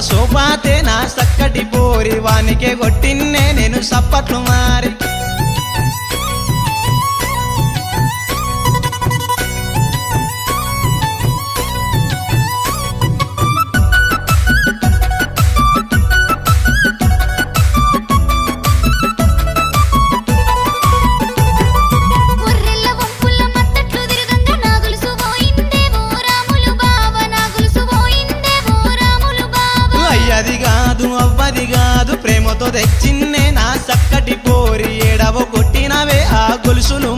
సోపాతే నా చక్కటి పోరి వానికే కొట్టిన్నే నేను సప్పట్లు మారి అది కాదు అవ్వది కాదు ప్రేమతో తెచ్చిన్నే నా చక్కటి పోరి ఏడవ కొట్టినవే ఆ గొలుసులు